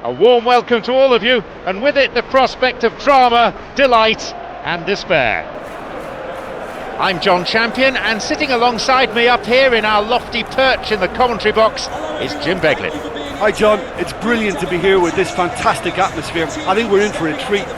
A warm welcome to all of you, and with it the prospect of drama, delight and despair. I'm John Champion, and sitting alongside me up here in our lofty perch in the commentary box is Jim Beglin. Hi John, it's brilliant to be here with this fantastic atmosphere. I think we're in for a treat.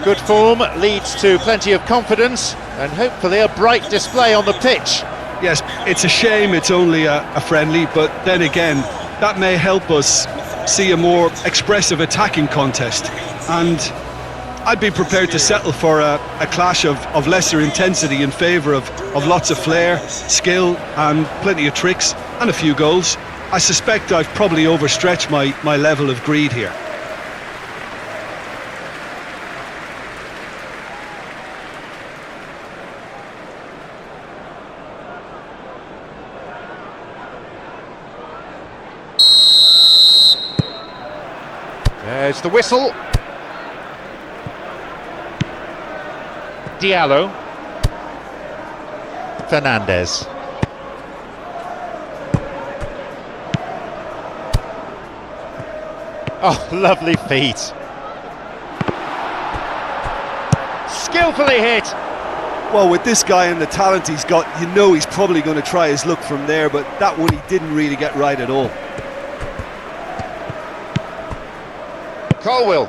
Good form leads to plenty of confidence and hopefully a bright display on the pitch. Yes, it's a shame it's only a friendly, but then again, that may help us see a more expressive attacking contest. And I'd be prepared to settle for a clash of lesser intensity in favour of lots of flair, skill and plenty of tricks and a few goals. I suspect I've probably overstretched my level of greed here. There's the whistle. Diallo. Fernandez. Oh, lovely feet. Skillfully hit. Well, with this guy and the talent he's got, you know he's probably going to try his luck from there, but that one he didn't really get right at all. Colwill.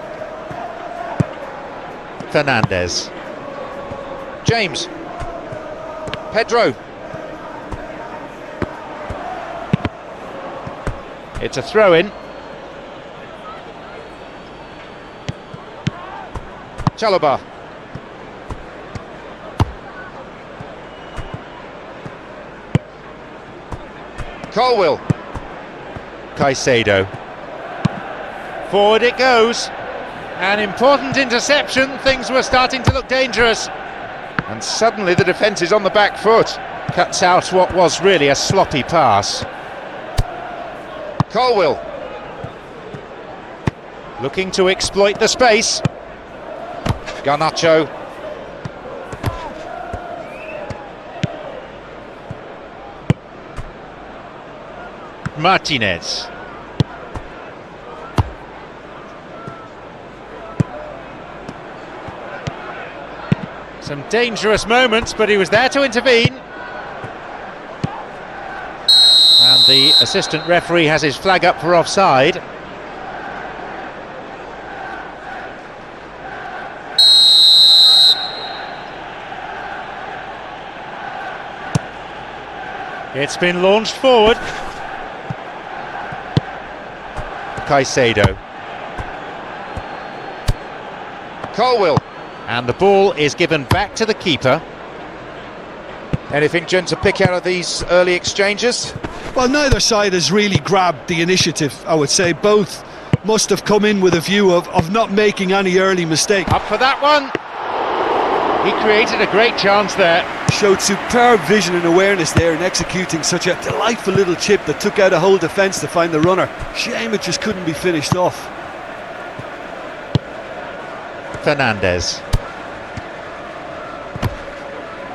Fernandez. James. Pedro. It's a throw-in. Chalobah. Colwill. Caicedo. Forward it goes. An important interception. Things were starting to look dangerous. And suddenly the defence is on the back foot. Cuts out what was really a sloppy pass. Colwill. Looking to exploit the space. Garnacho. Martinez. Some dangerous moments, but he was there to intervene. And the assistant referee has his flag up for offside. It's been launched forward. Caicedo. Colwill. And the ball is given back to the keeper. Anything, Jen, to pick out of these early exchanges? Well, neither side has really grabbed the initiative, I would say. Both must have come in with a view of not making any early mistake. Up for that one. He created a great chance there. Showed superb vision and awareness there in executing such a delightful little chip that took out a whole defence to find the runner. Shame it just couldn't be finished off. Fernandez.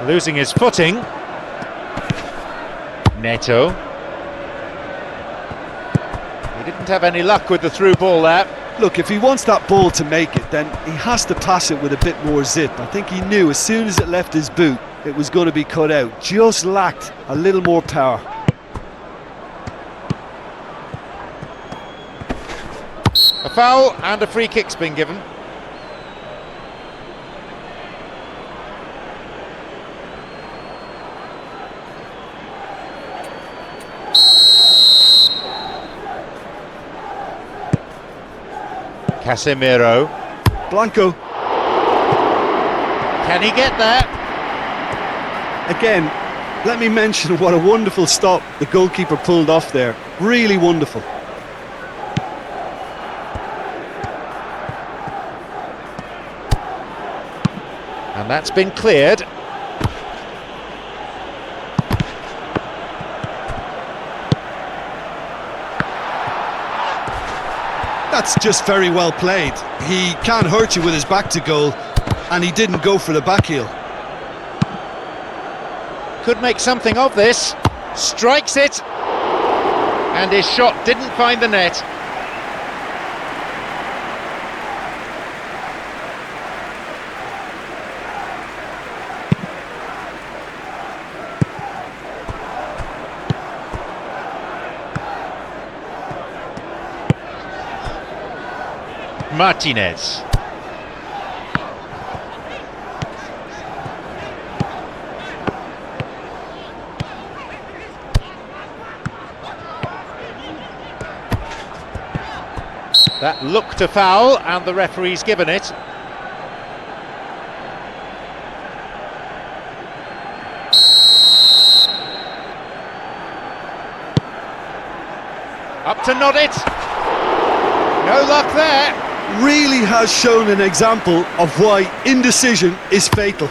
Losing his footing. Neto. He didn't have any luck with the through ball there. Look, if he wants that ball to make it, then he has to pass it with a bit more zip. I think he knew as soon as it left his boot, it was going to be cut out. Just lacked a little more power. A foul and a free kick's been given. Casemiro. Blanco. Can he get there? Again, let me mention what a wonderful stop the goalkeeper pulled off there. Really wonderful. And that's been cleared. That's just very well played. He can't hurt you with his back to goal, and he didn't go for the back heel. Could make something of this. Strikes it. And his shot didn't find the net. Martinez. That looked a foul, and the referee's given it. Up to nod it. No luck there. Really has shown an example of why indecision is fatal.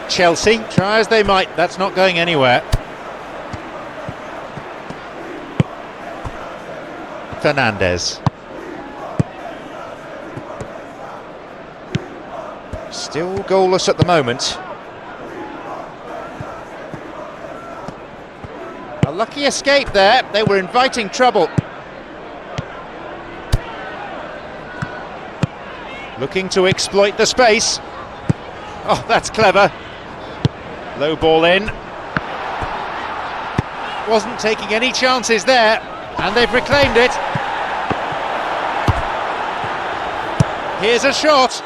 Chelsea, try as they might, that's not going anywhere. Fernandez. Still goalless at the moment. A lucky escape there, they were inviting trouble. Looking to exploit the space. Oh, that's clever. Low ball in. Wasn't taking any chances there, and they've reclaimed it. Here's a shot.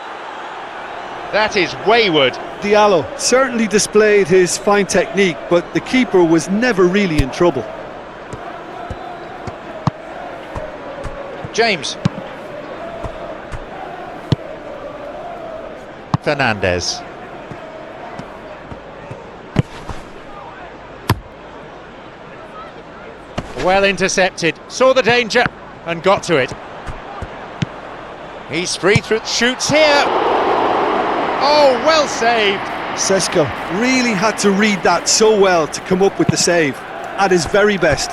That is wayward. Diallo certainly displayed his fine technique, but the keeper was never really in trouble. James. Fernandez. Well intercepted, saw the danger and got to it. He's free through, shoots here. Oh, well saved. Sesko really had to read that so well to come up with the save, at his very best.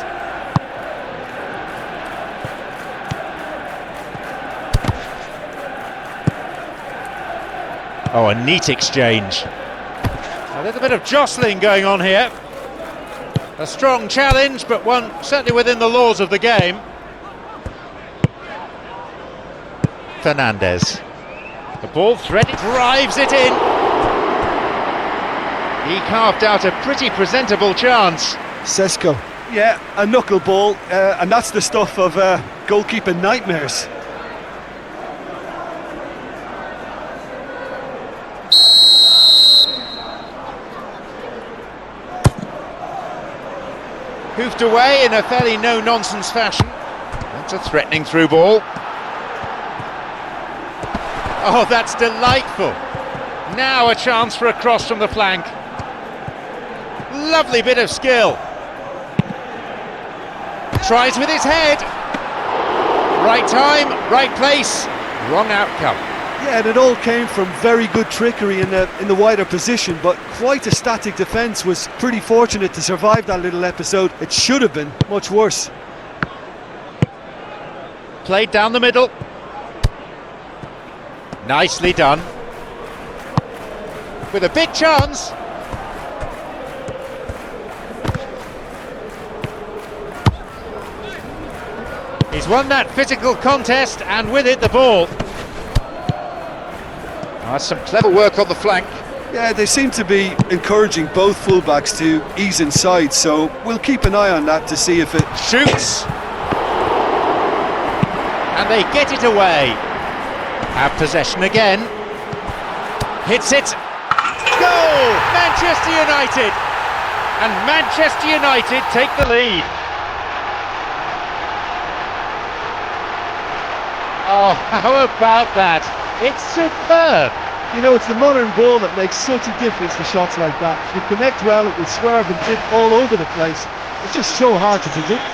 Oh, a neat exchange. A little bit of jostling going on here. A strong challenge, but one certainly within the laws of the game. Fernandez. The ball threaded, drives it in. He carved out a pretty presentable chance. Sesko, yeah, a knuckleball, and that's the stuff of goalkeeper nightmares. Hoofed away in a fairly no-nonsense fashion. That's a threatening through ball. Oh, that's delightful. Now a chance for a cross from the flank. Lovely bit of skill. Tries with his head. Right time, right place, wrong outcome. Yeah, and it all came from very good trickery in the wider position, but quite a static defence. Was pretty fortunate to survive that little episode. It should have been much worse. Played down the middle. Nicely done. With a big chance. He's won that physical contest, and with it the ball. That's some clever work on the flank. Yeah, they seem to be encouraging both fullbacks to ease inside, so we'll keep an eye on that to see if it... Shoots! And they get it away. Have possession again. Hits it. Goal! Manchester United! And Manchester United take the lead. Oh, how about that? It's superb. You know, it's the modern ball that makes such a difference to shots like that. If you connect well, it will swerve and dip all over the place. It's just so hard to predict.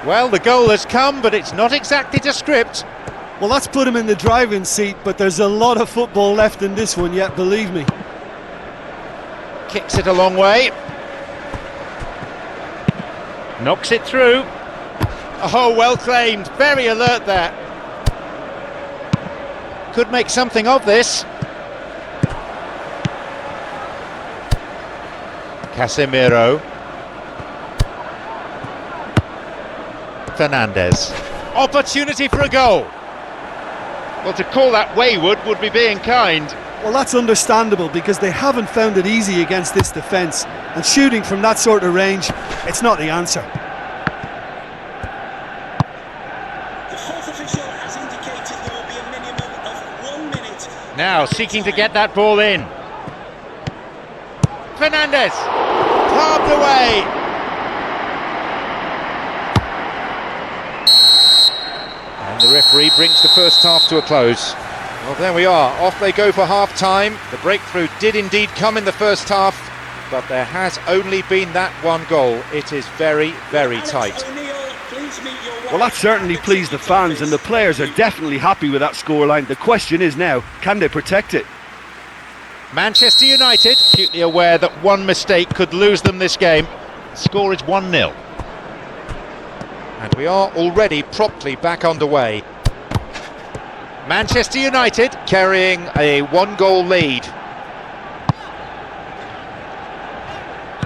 Well, the goal has come, but it's not exactly to script. Well, that's put him in the driving seat, but there's a lot of football left in this one yet, believe me. Kicks it a long way. Knocks it through. Oh, well claimed. Very alert there. Could make something of this. Casemiro. Fernandez. Opportunity for a goal. Well, to call that wayward would be being kind. Well, that's understandable because they haven't found it easy against this defence, and shooting from that sort of range, it's not the answer. The fourth official has indicated there will be a minimum of 1 minute. Now seeking to get that ball in. Fernandez. Carved away. And the referee brings the first half to a close. Well, there we are. Off they go for half-time. The breakthrough did indeed come in the first half, but there has only been that one goal. It is very, very tight. Well, that certainly pleased the fans, and the players are definitely happy with that scoreline. The question is now, can they protect it? Manchester United, acutely aware that one mistake could lose them this game. The score is 1-0. And we are already promptly back underway. Manchester United Carrying a one-goal lead.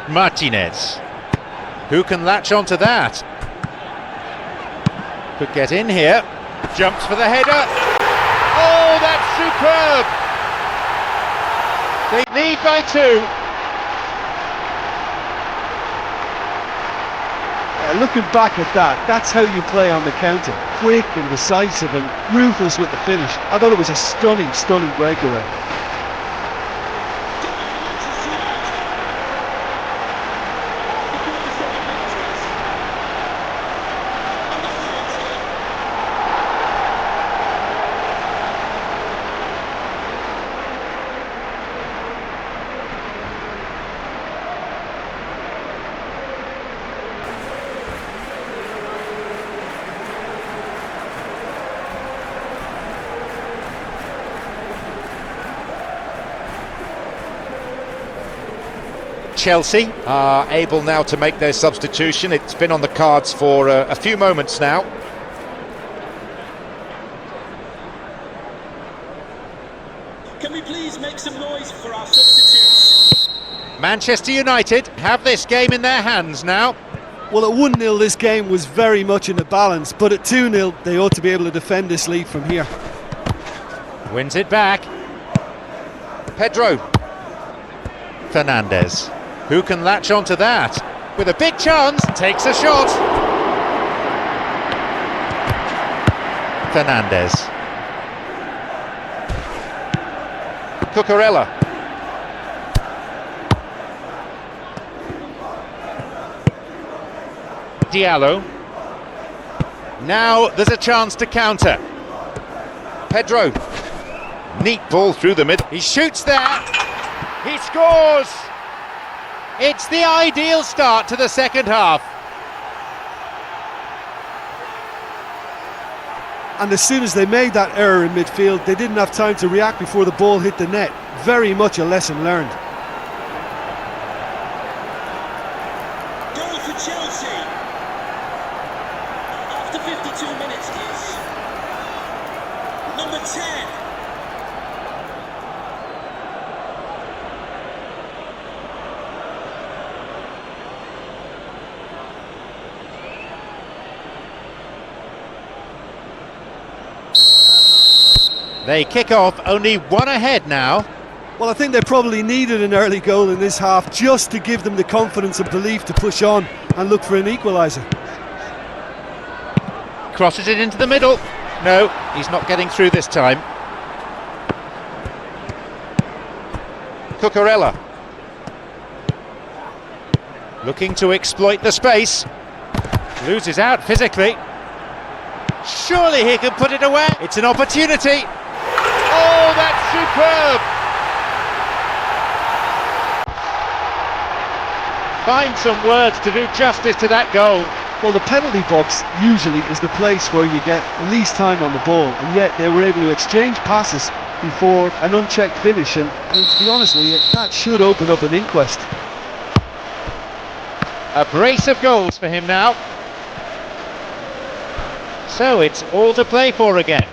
Martinez. Who can latch onto that? Could get in here. Jumps for the header. Oh, that's superb! They lead by 2. Looking back at that, that's how you play on the counter. Quick and decisive and ruthless with the finish. I thought it was a stunning, stunning breakaway. Chelsea are able now to make their substitution. It's been on the cards for a few moments now. Can we please make some noise for our substitutes? Manchester United have this game in their hands now. Well, at 1-0 this game was very much in the balance, but at 2-0 they ought to be able to defend this lead from here. Wins it back. Pedro. Fernandez. Who can latch onto that? With a big chance, takes a shot. Fernandez. Cucurella. Diallo. Now there's a chance to counter. Pedro. Neat ball through the middle. He shoots there. He scores. It's the ideal start to the second half. And as soon as they made that error in midfield, they didn't have time to react before the ball hit the net. Very much a lesson learned. Goal for Chelsea. After 52 minutes is number 10. They kick off only one ahead now. Well, I think they probably needed an early goal in this half just to give them the confidence and belief to push on and look for an equaliser. Crosses it into the middle. No, he's not getting through this time. Cucurella. Looking to exploit the space. Loses out physically. Surely he can put it away. It's an opportunity. Oh, that's superb! Find some words to do justice to that goal. Well, the penalty box usually is the place where you get the least time on the ball, and yet they were able to exchange passes before an unchecked finish, and to be honest with you, that should open up an inquest. A brace of goals for him now. So it's all to play for again.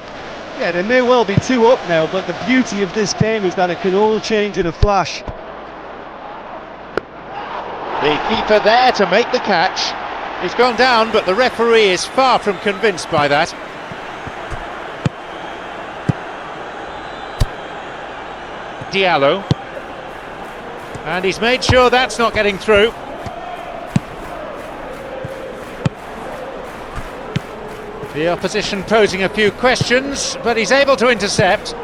Yeah, they may well be 2 up now, but the beauty of this game is that it can all change in a flash. The keeper there to make the catch. He's gone down, but the referee is far from convinced by that. Diallo. And he's made sure that's not getting through. The opposition posing a few questions, but he's able to intercept.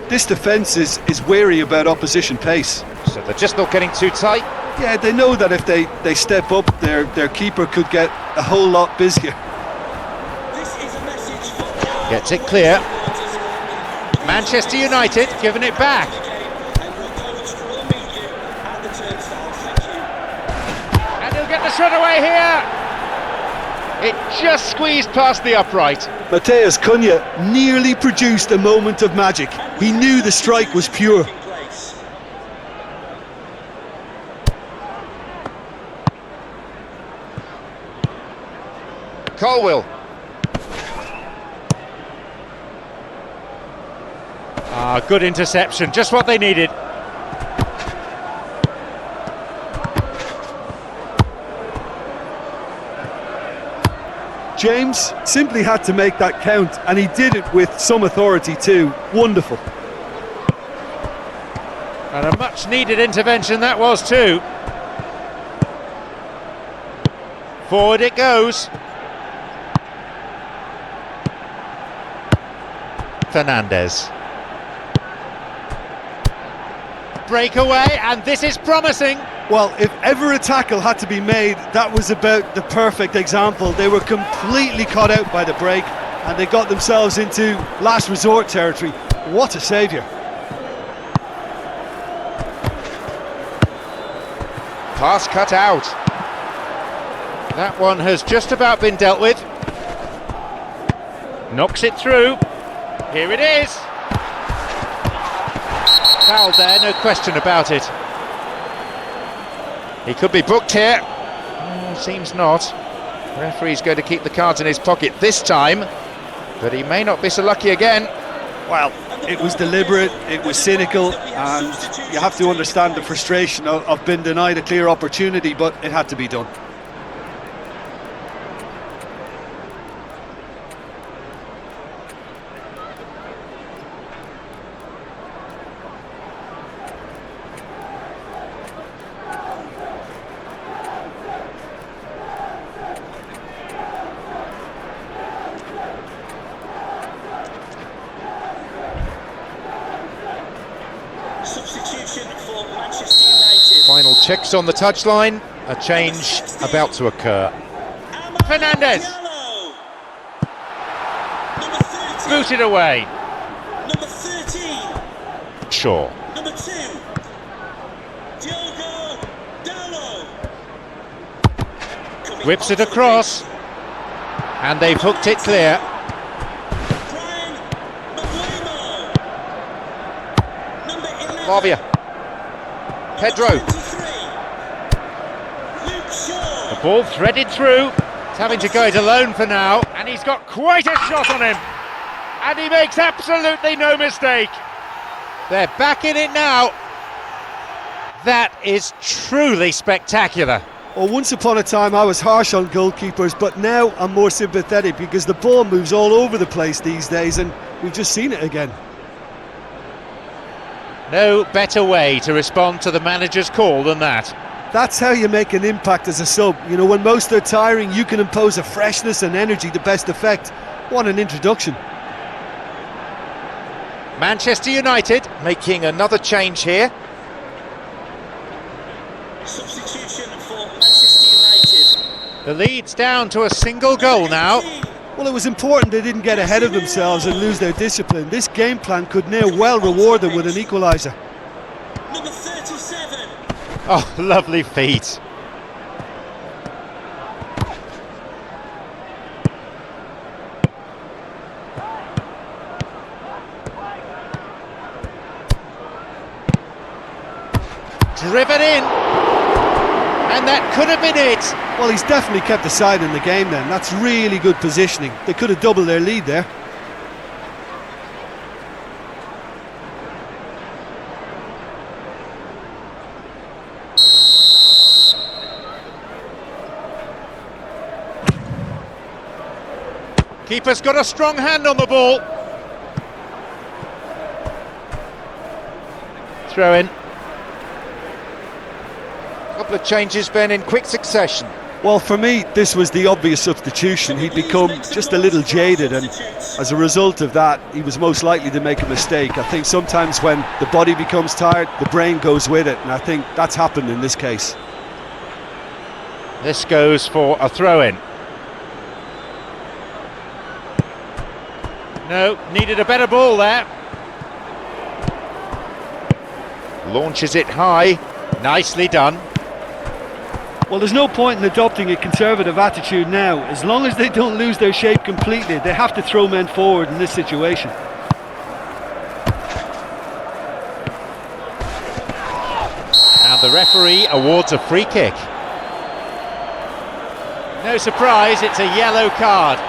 This defence is wary about opposition pace. So they're just not getting too tight. Yeah, they know that if they step up, their keeper could get a whole lot busier. This is a message for Gets it clear. Manchester United giving it back. and we'll go and scroll media at the turnstiles. Thank you. And he'll get the shot away here. It just squeezed past the upright. Mateus Cunha nearly produced a moment of magic. He knew the strike was pure. Colwill. Ah, good interception, just what they needed. James simply had to make that count, and he did it with some authority too. Wonderful. And a much needed intervention that was too. Forward it goes. Fernandez. Breakaway, and this is promising. Well, if ever a tackle had to be made, that was about the perfect example. They were completely caught out by the break, and they got themselves into last resort territory. What a saviour. Pass cut out. That one has just about been dealt with. Knocks it through. Here it is. Foul there, no question about it. He could be booked here. Seems not. Referee's going to keep the cards in his pocket this time, but he may not be so lucky again. Well, it was deliberate, it was cynical, and you have to understand the frustration of being denied a clear opportunity, but it had to be done. Substitution for Manchester United. Final checks on the touchline. A change about to occur. Fernandez. Diallo. Number 30. Booted away. Number 13. Shaw. Number 2. Diogo Dallo. Coming Whips it onto the across. pitch. And they've hooked it clear. Brian Maguimo. Number 11. Lavia. Pedro. 23. Luke Shaw. The ball threaded through. It's having to go it alone for now. And he's got quite a shot on him. And he makes absolutely no mistake. They're back in it now. That is truly spectacular. Well, once upon a time I was harsh on goalkeepers, but now I'm more sympathetic because the ball moves all over the place these days, and we've just seen it again. No better way to respond to the manager's call than that. That's how you make an impact as a sub. You know, when most are tiring, you can impose a freshness and energy to best effect. What an introduction. Manchester United Making another change here. Substitution for Manchester United. The lead's down to a single goal now. Well, it was important they didn't get ahead of themselves and lose their discipline. This game plan could near well reward them with an equaliser. Number 37. Oh, lovely feet. Driven in, and that could have been it. Well, he's definitely kept the side in the game then. That's really good positioning. They could have doubled their lead there. Keeper's got a strong hand on the ball. Throw in. Couple of changes, Ben, in quick succession. Well, for me, this was the obvious substitution. He'd become just a little jaded, and as a result of that, he was most likely to make a mistake. I think sometimes when the body becomes tired, the brain goes with it, and I think that's happened in this case. This goes for a throw-in. No, needed a better ball there. Launches it high. Nicely done. Well, there's no point in adopting a conservative attitude now. As long as they don't lose their shape completely, they have to throw men forward in this situation. And the referee awards a free kick. No surprise, it's a yellow card.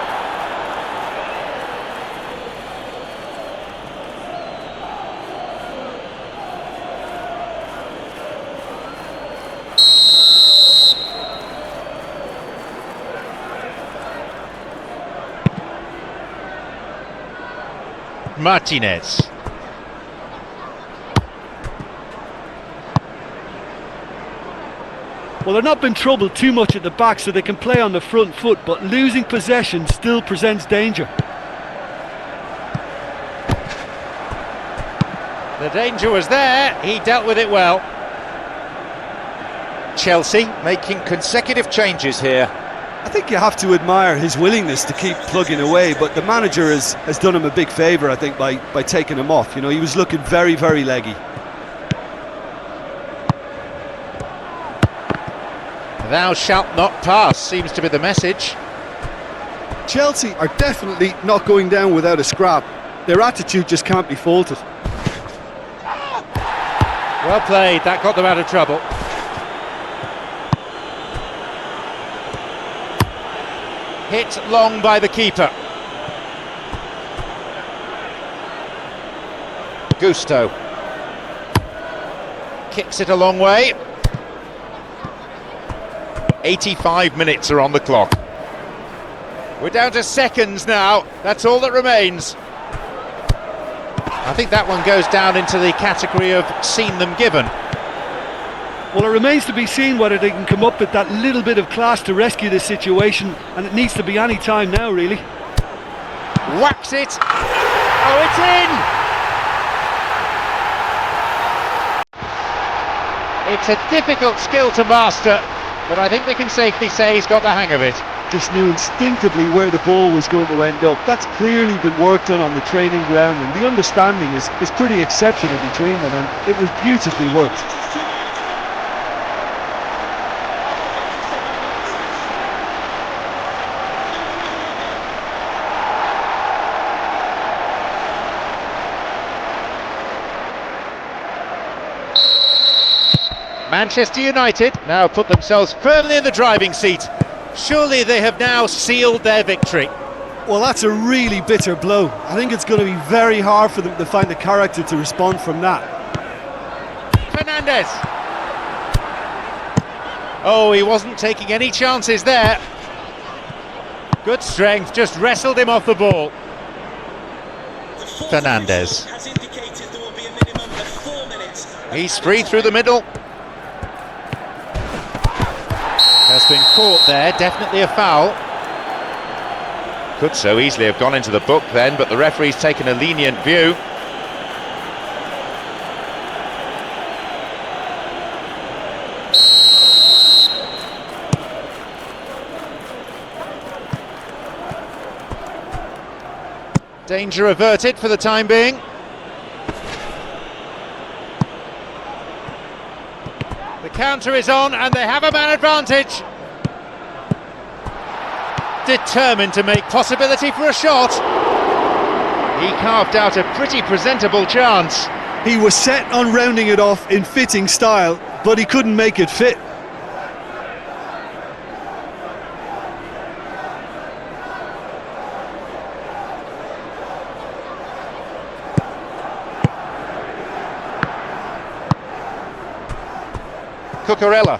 Martinez. Well, they're not been troubled too much at the back, so they can play on the front foot, but losing possession still presents danger. The danger was there, he dealt with it well. Chelsea making consecutive changes here. I think you have to admire his willingness to keep plugging away, but the manager has done him a big favour, I think, by taking him off. You know, he was looking very, very leggy. Thou shalt not pass, seems to be the message. Chelsea are definitely not going down without a scrap. Their attitude just can't be faulted. Well played, that got them out of trouble. Hit long by the keeper. Gusto. Kicks it a long way. 85 minutes are on the clock. We're down to seconds now. That's all that remains. I think that one goes down into the category of seen them given. Well, it remains to be seen whether they can come up with that little bit of class to rescue this situation, and it needs to be any time now, really. Whacks it. Oh, it's in! It's a difficult skill to master, but I think we can safely say he's got the hang of it. Just knew instinctively where the ball was going to end up. That's clearly been worked on the training ground, and the understanding is pretty exceptional between them, and it was beautifully worked. Manchester United now put themselves firmly in the driving seat. Surely they have now sealed their victory. Well, that's a really bitter blow. I think it's going to be very hard for them to find the character to respond from that. Fernandes. Oh, he wasn't taking any chances there. Good strength, just wrestled him off the ball. The fourth Fernandez. official has indicated there will be a minimum of 4 minutes. He's free through the middle. Has been caught there, definitely a foul. Could so easily have gone into the book then, but the referee's taken a lenient view. Danger averted for the time being. The counter is on and they have a man advantage. Determined to make possibility for a shot. He carved out a pretty presentable chance. He was set on rounding it off in fitting style, but he couldn't make it fit. Cucurella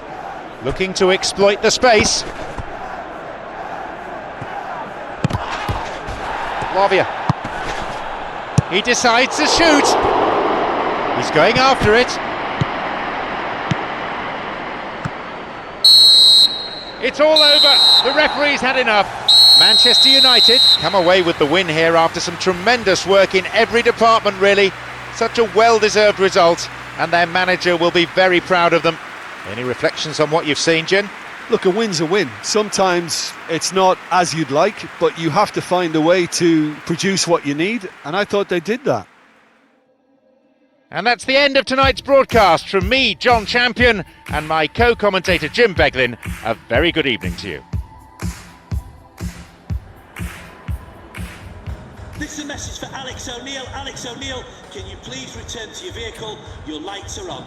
looking to exploit the space. Lavia. He decides to shoot. He's going after it. It's all over. The referee's had enough. Manchester United come away with the win here after some tremendous work in every department, really. Such a well-deserved result, and their manager will be very proud of them. Any reflections on what you've seen, Jin? Look, a win's a win. Sometimes it's not as you'd like, but you have to find a way to produce what you need, and I thought they did that. And that's the end of tonight's broadcast. From me, John Champion, and my co-commentator Jim Beglin, a very good evening to you. This is a message for Alex O'Neill. Alex O'Neill, can you please return to your vehicle? Your lights are on.